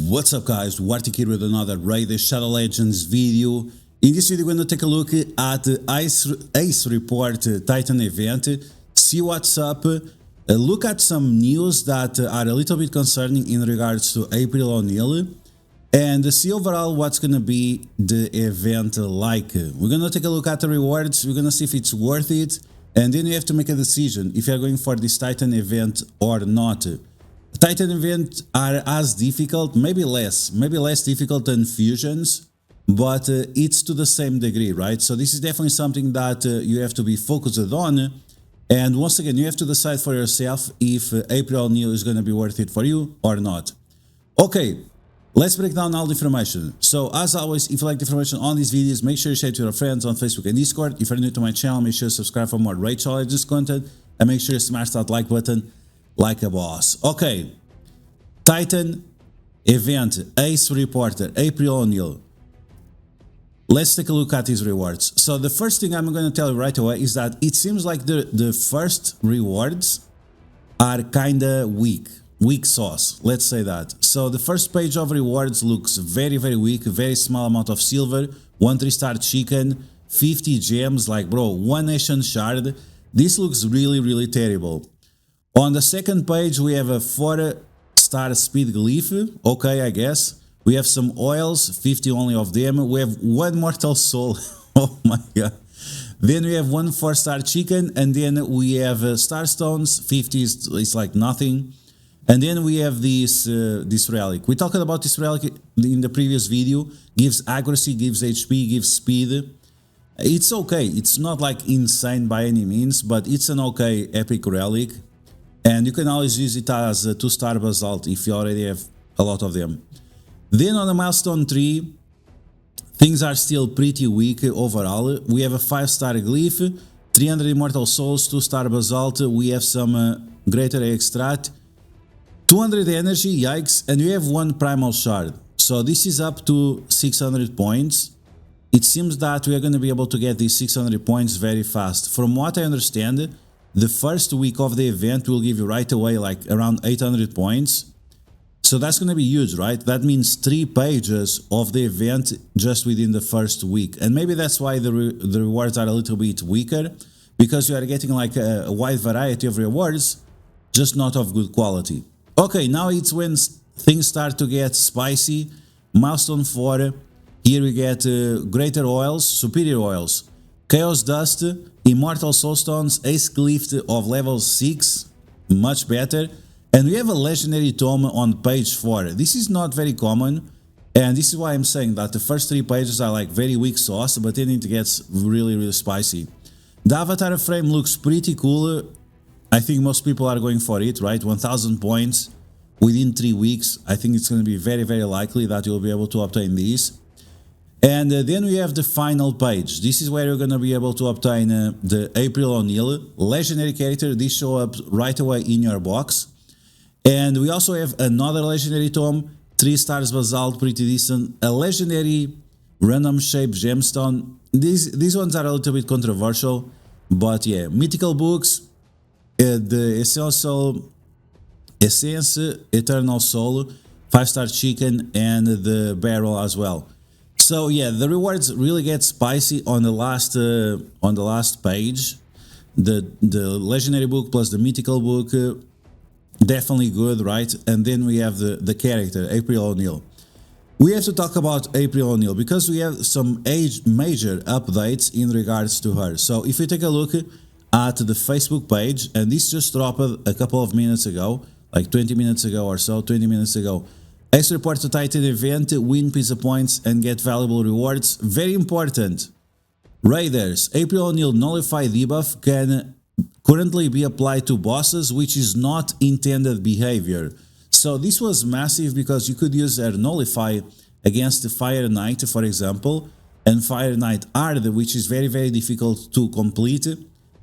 What's up guys, DuArktik here with another Raid Shadow Legends video. In this video we're going to take a look at the Ace Report Titan event, see what's up, look at some news that are a little bit concerning in regards to April O'Neil, and see overall what's going to be the event like. We're going to take a look at the rewards, we're going to see if it's worth it, and then you have to make a decision if you're going for this Titan event or not. Titan events are as difficult, maybe less difficult than fusions, but it's to the same degree, right? So this is definitely something that you have to be focused on, and once again you have to decide for yourself if April O'Neil is going to be worth it for you or not. Okay, let's break down all the information. So as always, if you like the information on these videos, make sure you share it to your friends on Facebook and Discord. If you're new to my channel, make sure you subscribe for more Raid Shadow Legends content, and make sure you smash that like button like a boss. Okay, Titan event, Ace Reporter, April O'Neil. Let's take a look at these rewards. So the first thing I'm going to tell you right away is that it seems like the first rewards are kinda weak sauce, let's say that. So the first page of rewards looks very weak, very small amount of silver, 1 3-star chicken, 50 gems, like bro, 1 nation shard. This looks really terrible. On the second page, we have a 4-star speed glyph. Okay, I guess. We have some oils, 50 only of them. We have 1 mortal soul. Oh my god. Then we have 1 4-star chicken, and then we have starstones, 50 is like nothing. And then we have this relic. We talked about this relic in the previous video. Gives accuracy, gives HP, gives speed. It's okay. It's not like insane by any means, but it's an okay epic relic. And you can always use it as a 2-star basalt if you already have a lot of them. Then on the milestone 3, things are still pretty weak overall. We have a 5-star glyph, 300 immortal souls, 2-star basalt. We have some greater extract, 200 energy, yikes, and we have 1 primal shard. So this is up to 600 points. It seems that we are going to be able to get these 600 points very fast. From what I understand, the first week of the event will give you right away like around 800 points. So that's going to be huge, right? That means 3 pages of the event just within the first week. And maybe that's why the rewards are a little bit weaker, because you are getting like a wide variety of rewards, just not of good quality. Okay, now it's when things start to get spicy. Milestone 4, here we get greater oils, superior oils, chaos dust, immortal soulstones, ace glyph of level 6, much better. And we have a legendary tome on page 4. This is not very common, and this is why I'm saying that the first 3 pages are like very weak sauce, but then it gets really spicy. The avatar frame looks pretty cool. I think most people are going for it, right? 1000 points within 3 weeks. I think it's going to be very likely that you'll be able to obtain these. And then we have the final page. This is where you're going to be able to obtain the April O'Neil legendary character. This show up right away in your box. And we also have another legendary tome, 3 stars basalt, pretty decent, a legendary random shape gemstone. These ones are a little bit controversial, but yeah, mythical books, the essence, eternal soul, 5-star chicken, and the barrel as well. So yeah, the rewards really get spicy on the last page. The legendary book plus the mythical book, definitely good, right? And then we have the character, April O'Neil. We have to talk about April O'Neil because we have some major updates in regards to her. So if you take a look at the Facebook page, and this just dropped a couple of minutes ago, like 20 minutes ago or so, 20 minutes ago. Ace Report to Titan event, win pizza points and get valuable rewards. Very important. Raiders, April O'Neil nullify debuff can currently be applied to bosses, which is not intended behavior. So this was massive because you could use her nullify against the Fire Knight, for example, and Fire Knight Ard, which is very difficult to complete,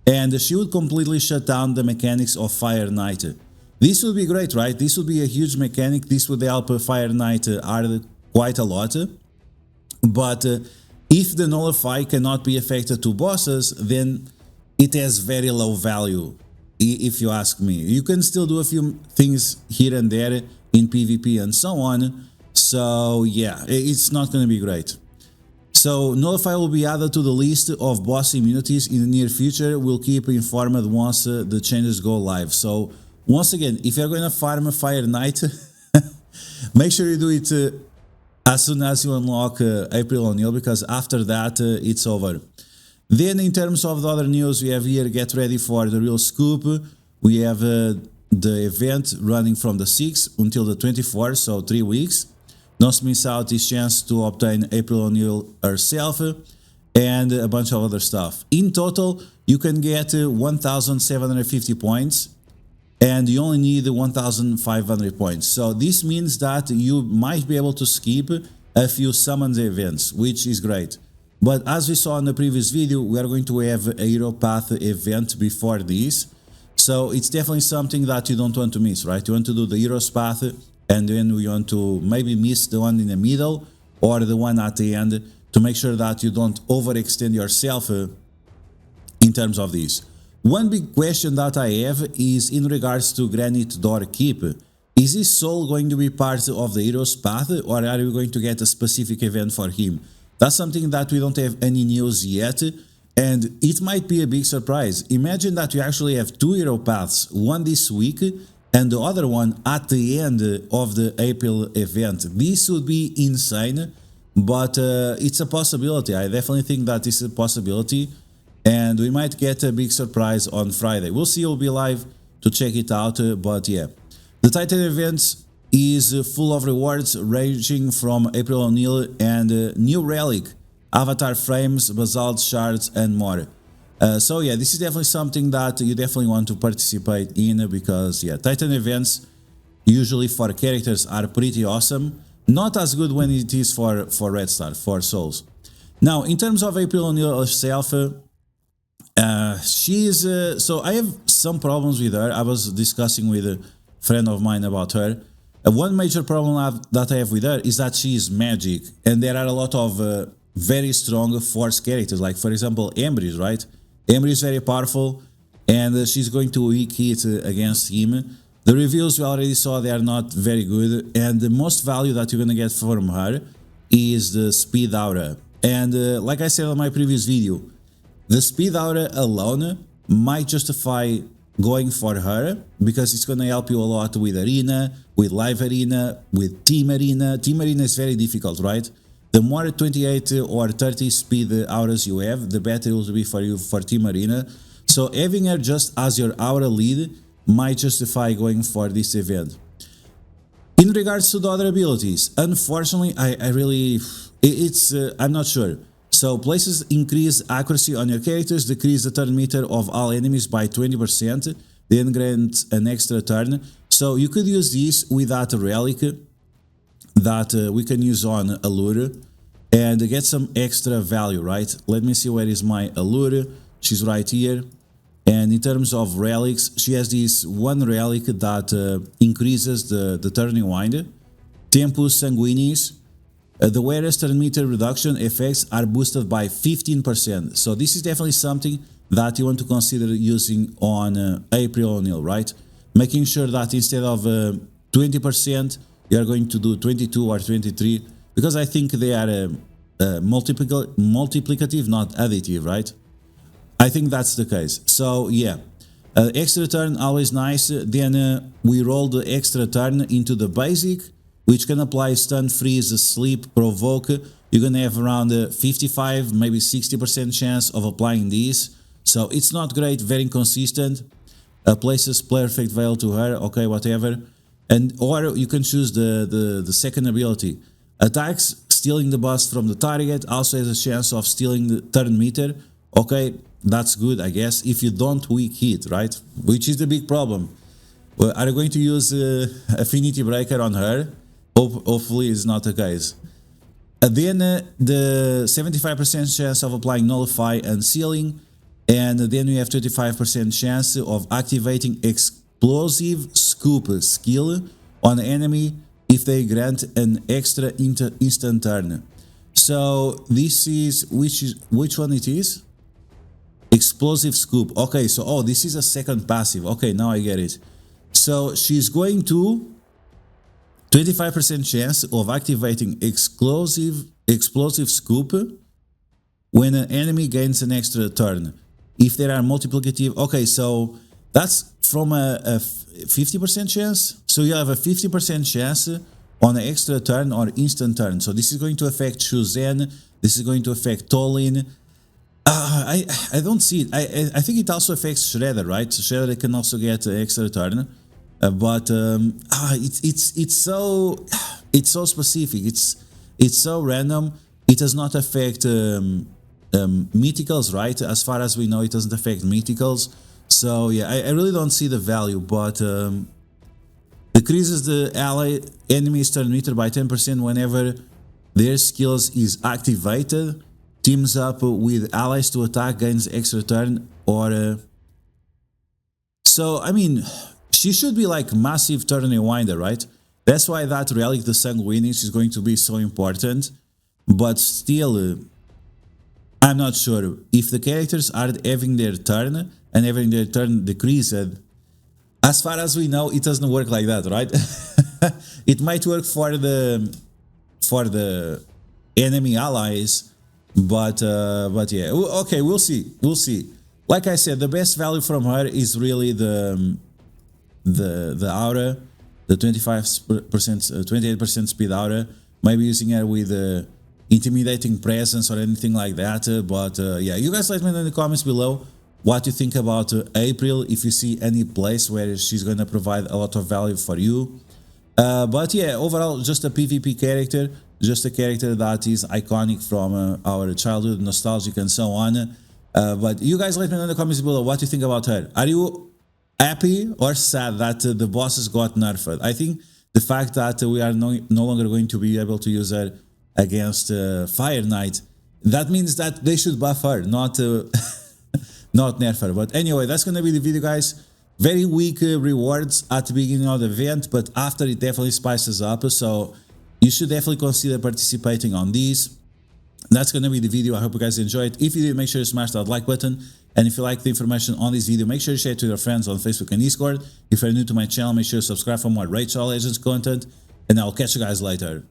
and she would completely shut down the mechanics of Fire Knight. This would be great, right? This would be a huge mechanic. This would help Fire Knight Ard quite a lot. But if the nullify cannot be affected to bosses, then it has very low value, if you ask me. You can still do a few things here and there in PvP and so on. So yeah, it's not going to be great. So Nullify will be added to the list of boss immunities in the near future. We'll keep informed once the changes go live. So once again, if you're going to farm a Fire Knight, make sure you do it as soon as you unlock April O'Neil, because after that it's over. Then in terms of the other news, we have here, get ready for the real scoop. We have the event running from the 6th until the 24th, so 3 weeks. Don't miss out this chance to obtain April O'Neil herself and a bunch of other stuff. In total, you can get 1,750 points and you only need 1,500 points. So this means that you might be able to skip a few summons events, which is great. But as we saw in the previous video, we are going to have a Hero Path event before this. So it's definitely something that you don't want to miss, right? You want to do the Hero's Path, and then we want to maybe miss the one in the middle or the one at the end to make sure that you don't overextend yourself in terms of this. One big question that I have is in regards to Granite DuArktik. Is his soul going to be part of the Hero's Path, or are we going to get a specific event for him? That's something that we don't have any news yet, and it might be a big surprise. Imagine that you actually have 2 Hero Paths, one this week and the other one at the end of the April event. This would be insane, but it's a possibility. I definitely think that this is a possibility, and we might get a big surprise on Friday. We'll see, we'll be live to check it out, but yeah. The Titan event is full of rewards ranging from April O'Neil and new relic, avatar frames, basalt shards and more. So yeah, this is definitely something that you definitely want to participate in, because yeah, Titan events usually for characters are pretty awesome. Not as good when it is for Red Star, for souls. Now, in terms of April O'Neil herself, she is... so I have some problems with her. I was discussing with a friend of mine about her. One major problem that I have with her is that she is magic, and there are a lot of very strong force characters, like for example Embry, right? Embry is very powerful, and she's going to weak hit against him. The reviews we already saw, they are not very good, and the most value that you're gonna get from her is the speed aura. And like I said on my previous video, the speed aura alone might justify going for her, because it's gonna help you a lot with arena, with live arena, with team arena. Team arena is very difficult, right? The more 28 or 30 speed auras you have, the better it will be for you for team arena. So having her just as your aura lead might justify going for this event. In regards to the other abilities, unfortunately, I really, I'm not sure. So places increase accuracy on your characters, decrease the turn meter of all enemies by 20%, then grant an extra turn. So you could use this with that relic that we can use on Allure and get some extra value, right? Let me see, where is my Allure? She's right here. And in terms of relics, she has this one relic that increases the turning wind, Tempus Sanguinis. The wearer's turn meter reduction effects are boosted by 15%. So this is definitely something that you want to consider using on April O'Neil, right? Making sure that instead of 20%, you are going to do 22 or 23, because I think they are multiplicative, not additive, right? I think that's the case. So yeah, extra turn, always nice. Then we roll the extra turn into the basic, which can apply stun, freeze, sleep, provoke. You're gonna have around 55, maybe 60% chance of applying this. So it's not great, very inconsistent. Places perfect veil to her, okay, whatever. And or you can choose the second ability. Attacks stealing the boss from the target, also has a chance of stealing the turn meter. Okay, that's good, I guess, if you don't weak hit, right? Which is the big problem. Well, are you going to use Affinity Breaker on her? Hopefully it's not the case. Then the 75% chance of applying Nullify and Sealing, and then you have 25% chance of activating Explosive Scoop skill on the enemy if they grant an extra instant turn. So this is which one it is? Explosive Scoop. Okay, so this is a second passive. Okay, now I get it. So she's going to 25% chance of activating explosive scoop when an enemy gains an extra turn. If there are multiplicative, okay, so that's from a 50% chance. So you have a 50% chance on an extra turn or instant turn. So this is going to affect Shuzen. This is going to affect Tolin. I don't see it. I think it also affects Shredder, right? So Shredder can also get an extra turn. But it's so specific. It's so random. It does not affect mythicals, right? As far as we know, it doesn't affect mythicals. So yeah, I really don't see the value, but decreases the ally enemy's turn meter by 10% whenever their skills is activated. Teams up with allies to attack, gains extra turn, or so I mean, she should be like massive turn rewinder, right? That's why that relic, the Sanguinis, is going to be so important. But still, I'm not sure if the characters are having their turn and having their turn decreased. As far as we know, it doesn't work like that, right? It might work for the enemy allies, but yeah, okay, we'll see. Like I said, the best value from her is really the aura, the 28% speed aura. Maybe using her with intimidating presence or anything like that. But yeah, you guys let me know in the comments below what you think about April, if you see any place where she's going to provide a lot of value for you. But yeah, overall, just a PvP character, just a character that is iconic from our childhood, nostalgic and so on. But you guys let me know in the comments below what you think about her. Are you happy or sad that the bosses got nerfed? I think the fact that we are no longer going to be able to use her against Fire Knight, that means that they should buff her, not not nerf her. But anyway, that's gonna be the video, guys. Very weak rewards at the beginning of the event, but after it definitely spices up, so you should definitely consider participating on these. That's gonna be the video. I hope you guys enjoyed. If you did, make sure you smash that like button, and if you like the information on this video, make sure you share it to your friends on Facebook and Discord. If you're new to my channel, make sure you subscribe for more Raid Shadow Legends content, and I'll catch you guys later.